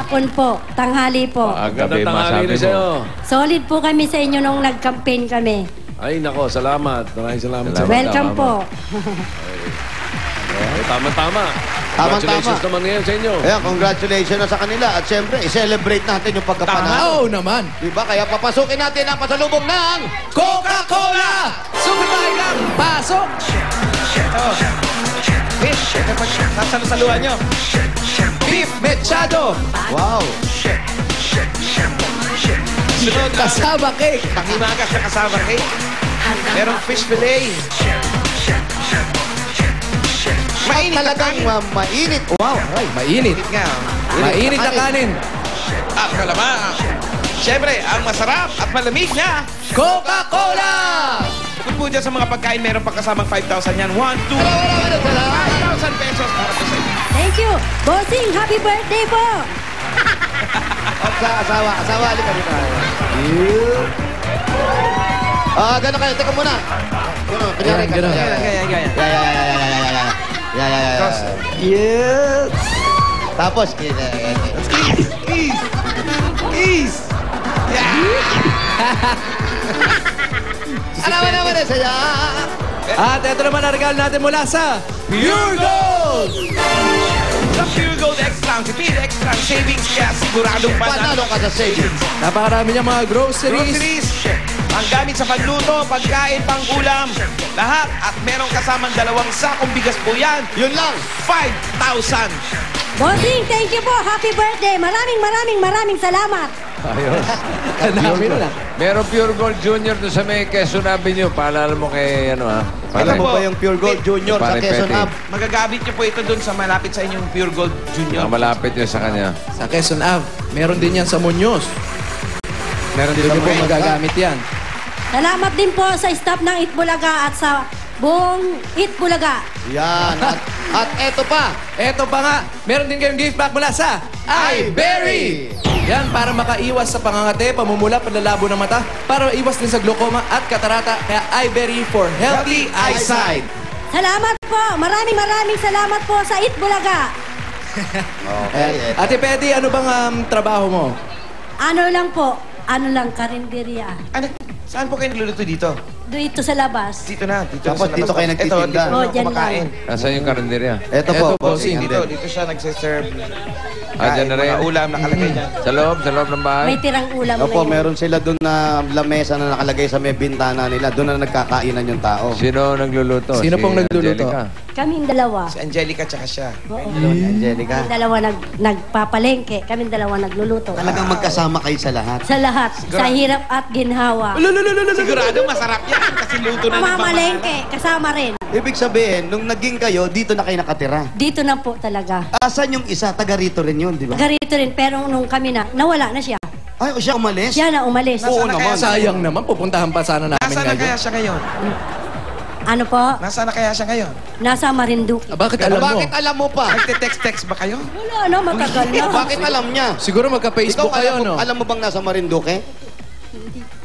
hapon po, tanghali po. Gabi masabi mo. Solid po kami sa inyo nung nag-campaign kami. Ay, nako, salamat. Maraming salamat. Welcome po. Tama-tama. Congratulations naman ngayon sa inyo. Ayan, congratulations na sa kanila. At syempre, i-celebrate natin yung pagkapanalo. Oo naman. Diba? Kaya papasukin natin ang pasalubong ng Coca-Cola! Sumatay lang! Pasok! Fish, sasaluhan nyo. Beef mechado! Wow! Sunod na. Kasama cake! Pangimagas na kasama cake. Merong fish fillet. Mainit na Talagang kanin. mainit. Wow, aray, mainit. Mainit nga. Mainit na kanin. At malamang. Siyempre, ang masarap at malamig na Coca-Cola! bukod po dyan sa mga pagkain, meron pa kasamang 5,000 yan. 1, 2, 5,000 pesos para po sa inyo. Thank you. Bossing, happy birthday po. At sa asawa. Asawa, halika dito. Gano'n kayo. Teka muna. Gano'n. Kunyari ka. Gano'n. Yes! Tapos, Ease! alaman naman na saya. At ito naman ang regalo natin mula sa Pure Gold! Sa Pure Gold Extra, si Pure Extra Savings, kaya siguradong Panalo ka sa savings. Napakarami niya mga groceries. Groceries, panggamit sa pagluto, pagkain, pangulam, lahat. At merong kasamang 2 sakong bigas po yan. Yun lang. 5,000. Bossing, thank you po. Happy birthday. Maraming salamat. Ayos. Dami na lang. Meron Pure Gold Junior doon sa may Quezon Avenue. Paalala mo kay ano ha? Alam mo ba yung Pure Gold Junior sa Pare Quezon Pete. Ave? Magagamit niyo po ito doon sa malapit sa inyong Pure Gold Junior. Malapit yun sa kanya. Sa Quezon Ave. Meron din yan sa Muñoz. Meron din Hindi po magagamit yan. Salamat din po sa staff ng Itbulaga at sa buong Itbulaga. Yan. At eto pa. Eto pa nga, meron din kayong gift pack mula sa iBerry! Yan, para makaiwas sa pangangate, pamumula, panlalabo ng mata, para iwas din sa glaucoma at katarata. Kaya iBerry for healthy eyesight. Salamat po. Maraming salamat po sa Itbulaga. Okay. Ate Petty, ano bang trabaho mo? Ano lang po, karinderya. Ano? Saan po kayo nagluluto dito? Dito sa labas. Dito na. Dito Tapos sa dito labas. kayo nagtitinda. Ito, dito Oh, na dyan kumakain. Nasaan yung karinderya? Eto po. Eto, bossing. Dito siya nagsiserve. Dyan na rin. Mga ulam nakalagay dyan. Sa loob ng bahay. May tirang ulam Opo, ngayon. meron sila doon na lamesa na nakalagay sa may bintana nila. Doon na nagkakainan yung tao. Sino nagluluto? Sino Si pong nagluluto? Angelica. Kaming dalawa. Si Angelica tsaka siya. Oo. Angelica. Kaming dalawa nagpapalengke. Kaming dalawa nagluluto. Talagang magkasama kayo sa lahat. Sa lahat. Sa hirap at ginhawa. Sigurado masarap yan kasi luto na Mamalengke. Kasama rin. Ibig sabihin, nung naging kayo, dito na kayo nakatira. Dito na po talaga. Asan yung isa? Taga rito rin yun, di ba? Garito rin. Pero nung kami nawala na siya. Ay, o siya umalis? Siya na umalis. Oo Nasaan na naman. kaya Sayang naman, pupuntahan pa sana namin Nasaan na kaya ngayon. siya ngayon? Ano po? Nasaan na kaya siya ngayon? Nasa Marinduque. Bakit alam mo? Bakit alam mo pa? Nagte-text-text ba kayo? Wala na, matagal na. Bakit alam niya? Siguro magka-Facebook Ikaw, kayo, alam mo, no? alam mo bang nasa Marinduque?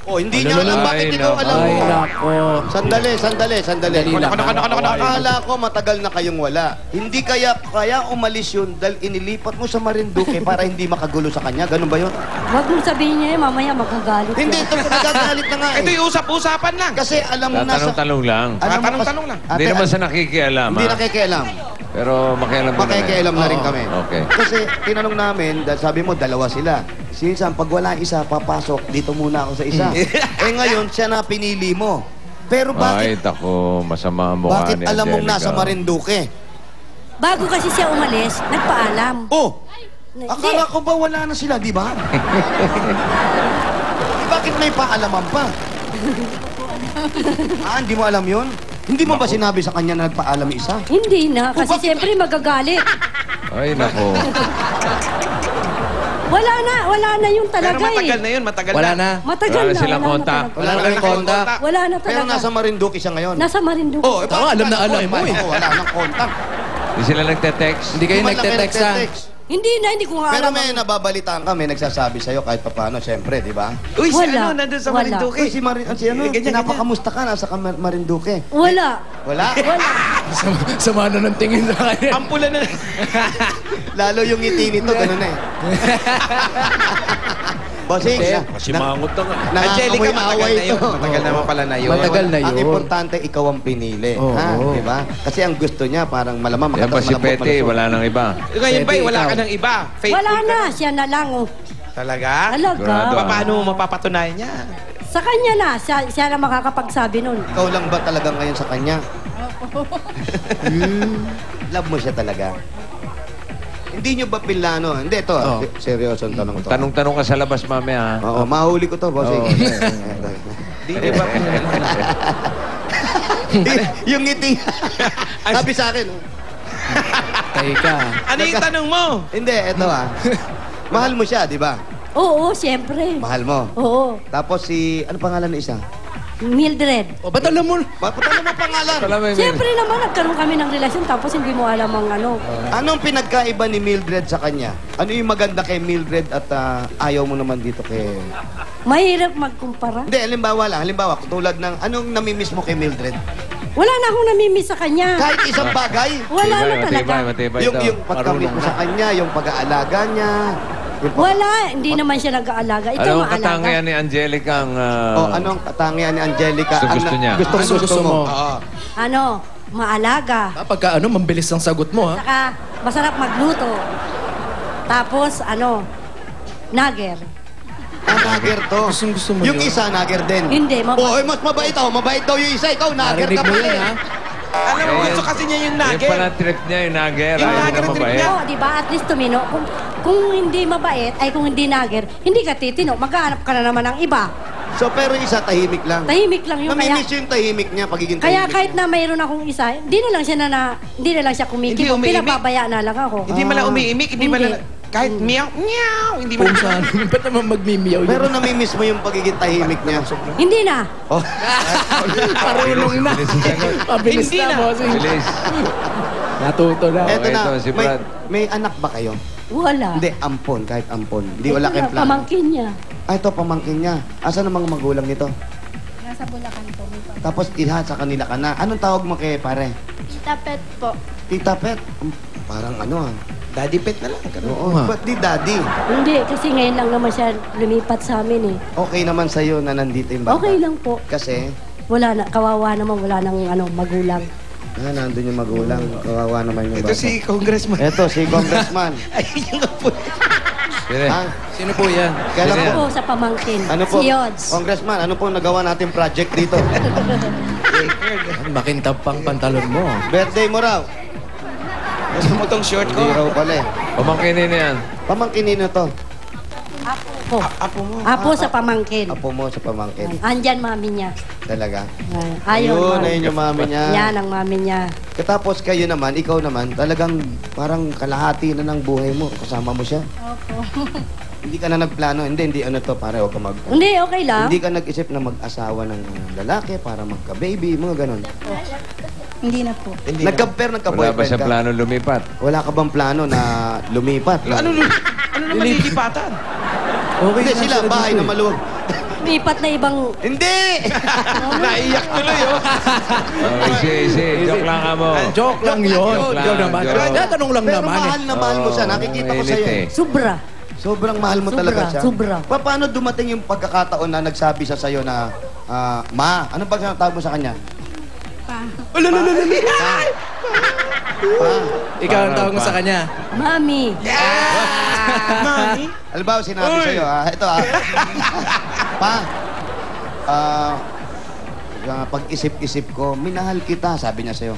Oh, hindi niya Ay, alam. Bakit ikaw alam Ay, mo? nako. Sandali. Dali lang. Akala ko matagal na kayong wala. Hindi kaya umalis yun dahil inilipat mo sa Marinduque para hindi makagulo sa kanya. Ganun ba yun? Huwag mong sabihin niya, mamaya magagalit. Hindi, ito nagagalit na nga Ito eh. yung usap-usapan lang. Kasi alam mo nasa... Tatanong-tanong lang. Alam mo Tanong-tanong lang. Hindi naman sa nakikialam. Hindi ha? nakikialam. Pero makialam mo na rin. Makikialam na rin kami. Okay. Kasi tinanong namin, dahil sabi mo, dalawa sila. Sinsan, pag wala isa, papasok, dito muna ako sa isa. Ngayon, siya na pinili mo. Pero Ay, bakit, tako, masama ang mukha bakit ni alam mong Angelica. nasa Marinduque? Bago kasi siya umalis, nagpaalam. Oh, Hindi. akala ko ba wala na sila, di ba? Bakit may paalaman pa? Hindi mo alam yun? Hindi mo ba sinabi sa kanya na nagpaalam isa? Hindi na, kasi siyempre magagalit. Ay, nako. Wala na yung Pero talaga matagal eh. na yun, matagal Wala na. na. Matagal Wala na na. silang kontak. talaga. Wala na kayong kontak. Wala na Pero talaga. nasa Marinduque siya ngayon. Nasa Marinduque. Oh, Tama, alam na alam mo eh. Wala nang kontak. Hindi sila nagte-text. Hindi kayo Di man lang kayo nagte-text, ha? nagte-text. Hindi ko nga Pero alam. may nababalitaan ka, may nagsasabi sa'yo kahit papaano, siyempre, di ba? Uy, si Wala. ano, nandun sa Wala. Marinduque. Uy, si ano, pinapakamusta ka, nasa Marinduque. Wala. Wala? Sama na ng tingin sa kanya. Ang pula na. Lalo yung ngiti nito, ganun na eh. Bossing, Simangot na nga. Angelica, nakakamoy matagal away na yun. ito. Matagal naman pala na yun. Matagal na Ang yun. importante, ikaw ang pinili. Oo. Ha? Di ba? Kasi ang gusto niya, parang malamang Yan ba si malambot, Pete? malusog. Wala nang iba. Ngayon ba, Pwede wala ikaw. ka ng iba? Faithful Wala ka na. Siya na lang, oh. Talaga? Talaga. Sigurado. Paano mo mapapatunayan niya? Sa kanya na. Siya na makakapagsabi nun. Ikaw lang ba talaga ngayon sa kanya? Love mo siya talaga? Hindi nyo ba pilano? Hindi, ito. Oo. Seryoso ang tanong to. Tanong-tanong ka sa labas mamaya, ha? Oo, mahuli ko to, bossing. Oo. Di niyo ba? Yung ngiti. Sabi sa akin. Teka. Ano yung tanong mo? Hindi, ito Mahal mo siya, di ba? Oo, siyempre. Mahal mo. Oo. Tapos ano pangalan ng isa? Mildred. O, ba't alam mo? Paano mo pangalan? Alam mo, Siyempre naman, nagkaroon kami ng relasyon tapos hindi mo alam ang ano. Anong pinagkaiba ni Mildred sa kanya? Ano yung maganda kay Mildred at ayaw mo naman dito kay... Mahirap magkumpara. Hindi, halimbawa, tulad ng anong namimiss mo kay Mildred? Wala na akong namimiss sa kanya. Kahit isang bagay. Wala na talaga. Matibay Yung, ito. yung pagkamit mo sa kanya, yung pag-aalaga niya. Yung Wala, hindi naman siya nag-aalaga. Ikaw Anong maalaga. katangian ni Angelica ang... anong katangian ni Angelica? Gusto niya. Gusto mo. Oo. Ano, maalaga. Pagka mambilis ang sagot mo, ha? Saka, masarap magluto. Tapos, nugger. Nugger to. Gusto mo Yung yun? isa, nugger din. Hindi, mabait. Mas mabait ako. Mabait daw yung isa. Ikaw, nugger Narinig ka mo pala yun, eh. ha? Alam mo, gusto kasi niya yung Yung nugget. pala trip niya, yung nugger. Yung Ayaw nugger na trip mabait. niya. Oo, di ba? At least tumino. Kung hindi mabait, ay kung hindi nugger, hindi ka titino. Maghahanap ka na naman ng iba. So, pero isa, tahimik lang. Tahimik lang yun. Kaya, Namimiss yung tahimik niya, pagiging kaya tahimik kahit niya. na mayroon akong isa, hindi na lang siya Hindi kumikip. umiimik. Pinapabaya na lang ako. Hindi man lang umiimik, hindi man Hindi. lang... Kahit meow, meow, hindi man Kung saan, ba't naman magmimiyaw yun? Pero namimiss mo yung pagiging tahimik niya. Hindi na. Oh. Parulong na. Bilis ang sagot. Mabilis Hindi na, na. bossing. Bilis. Natuto na. Eto na, ito, si Brad. may anak ba kayo? Wala. Hindi, ampon, kahit ampon. Hindi, wala Ito kayong na, plano. Pamangkin niya. Ito, pamangkin niya. Asan ang mga magulang nito? Nasa Bulacan po. Tapos, sa kanila ka na. Anong tawag mo kay pare? Tita Pet po. Tita Pet? Parang ano Daddy pet na lang. Oo, ba't di daddy? Hindi, kasi ngayon lang naman siya lumipat sa amin eh. Okay naman sa'yo na nandito yung bata. Okay lang po. Kasi, Wala na, kawawa naman, wala nang magulang. nandun yung magulang. Kawawa naman yung Ito bata. si Congressman. Ito, si Congressman. Ay, yung po. Sino? Ha? Sino po yan? Kailan Sino po? Oo, sa pamangkin. Ano po? Si Yods. Congressman, ano po nagawa natin project dito? Makintab pang pantalon mo. Birthday mo raw. Gusto mo tong short ko? Hindi raw pala eh. Pamangkinin na yan. Pamangkinin na to. Apo ko. Apo mo. Apo sa pamangkin. Apo mo sa pamangkin. Andyan mami niya. Talaga. Ayun. Ayun yung mami niya. Yan ang mami niya. Katapos kayo naman, ikaw naman, talagang parang kalahati na ng buhay mo. Kasama mo siya. Opo. Hindi ka na nagplano. Hindi ano to, pare, huwag ka mag... Hindi, okay lang. Hindi ka nag-isip na mag-asawa ng lalaki para magka-baby, mga ganon. Hindi na po. Hindi Wala na. ba Nagka-boyfriend siya ka. plano lumipat? Wala ka bang plano na lumipat? Ano naman lilipatan? Hindi sila, bahay na maluwag. Lipat na ibang... Hindi! Naiyak tuloy, oh. Easy. Joke lang ka mo. Joke lang yun. Joke lang, Joke naman. joke. Tanong lang Pero naman mahal na mahal mo siya. Nakikita ko init sa'yo. eh. Sobra. Sobrang mahal mo Sobra, talaga siya. sobra. Paano dumating yung pagkakataon na nagsabi siya sa'yo na, Ma, anong pagkakatawag mo sa kanya? Pa. Pa. Ikaw ang tawag mo sa kanya. Mami. Mami? Halimbawa, sinabi sa'yo, ito Pa, pag-isip-isip ko, minahal kita, sabi niya sa'yo.